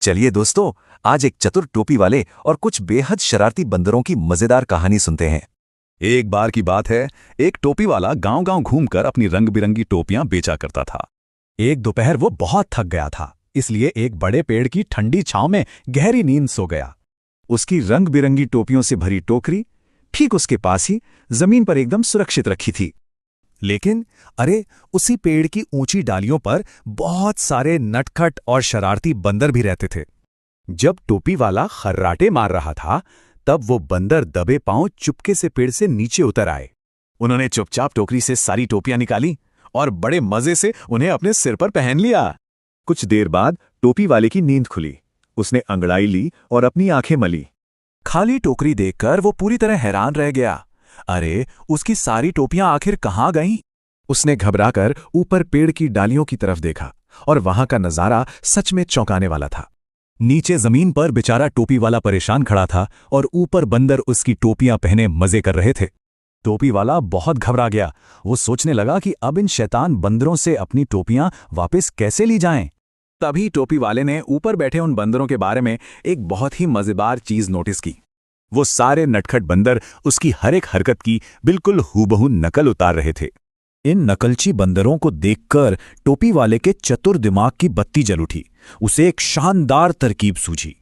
चलिए दोस्तों, आज एक चतुर टोपी वाले और कुछ बेहद शरारती बंदरों की मजेदार कहानी सुनते हैं। एक बार की बात है, एक टोपी वाला गांव-गांव घूमकर अपनी रंग-बिरंगी टोपियां बेचा करता था। एक दोपहर वो बहुत थक गया था, इसलिए एक बड़े पेड़ की ठंडी छांव में गहरी नींद सो गया। उसकी रंग बिरंगी टोपियों से भरी टोकरी ठीक उसके पास ही जमीन पर एकदम सुरक्षित रखी थी। लेकिन अरे, उसी पेड़ की ऊंची डालियों पर बहुत सारे नटखट और शरारती बंदर भी रहते थे। जब टोपी वाला खर्राटे मार रहा था, तब वो बंदर दबे पांव चुपके से पेड़ से नीचे उतर आए। उन्होंने चुपचाप टोकरी से सारी टोपियां निकाली और बड़े मजे से उन्हें अपने सिर पर पहन लिया। कुछ देर बाद टोपी वाले की नींद खुली। उसने अंगड़ाई ली और अपनी आंखें मली। खाली टोकरी देखकर वो पूरी तरह हैरान रह गया। अरे, उसकी सारी टोपियां आखिर कहाँ गईं? उसने घबराकर ऊपर पेड़ की डालियों की तरफ देखा और वहां का नजारा सच में चौंकाने वाला था। नीचे जमीन पर बेचारा टोपी वाला परेशान खड़ा था और ऊपर बंदर उसकी टोपियां पहने मजे कर रहे थे। टोपी वाला बहुत घबरा गया। वो सोचने लगा कि अब इन शैतान बंदरों से अपनी टोपियां वापस कैसे ली जाएं। तभी टोपी वाले ने ऊपर बैठे उन बंदरों के बारे में एक बहुत ही मजेदार चीज नोटिस की। वो सारे नटखट बंदर उसकी हर एक हरकत की बिल्कुल हूबहू नकल उतार रहे थे। इन नकलची बंदरों को देखकर टोपी वाले के चतुर दिमाग की बत्ती जल उठी। उसे एक शानदार तरकीब सूझी।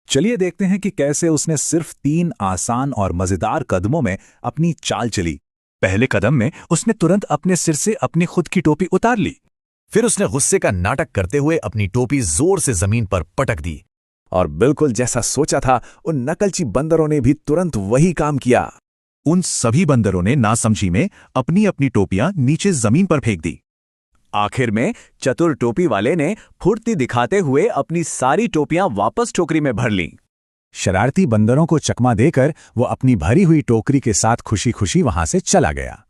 चलिए देखते हैं कि कैसे उसने सिर्फ 3 आसान और मजेदार कदमों में अपनी चाल चली। पहले कदम में उसने तुरंत अपने सिर से अपनी खुद की टोपी उतार ली। फिर उसने गुस्से का नाटक करते हुए अपनी टोपी जोर से जमीन पर पटक दी। और बिल्कुल जैसा सोचा था, उन नकलची बंदरों ने भी तुरंत वही काम किया। उन सभी बंदरों ने नासमझी में अपनी अपनी टोपियां नीचे जमीन पर फेंक दी। आखिर में चतुर टोपी वाले ने फुर्ती दिखाते हुए अपनी सारी टोपियां वापस टोकरी में भर लीं। शरारती बंदरों को चकमा देकर वो अपनी भरी हुई टोकरी के साथ खुशी खुशी वहां से चला गया।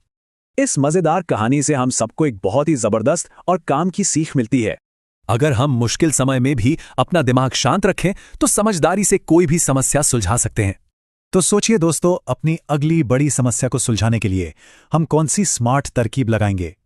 इस मजेदार कहानी से हम सबको एक बहुत ही जबरदस्त और काम की सीख मिलती है। अगर हम मुश्किल समय में भी अपना दिमाग शांत रखें तो समझदारी से कोई भी समस्या सुलझा सकते हैं। तो सोचिए दोस्तों, अपनी अगली बड़ी समस्या को सुलझाने के लिए हम कौन सी स्मार्ट तरकीब लगाएंगे।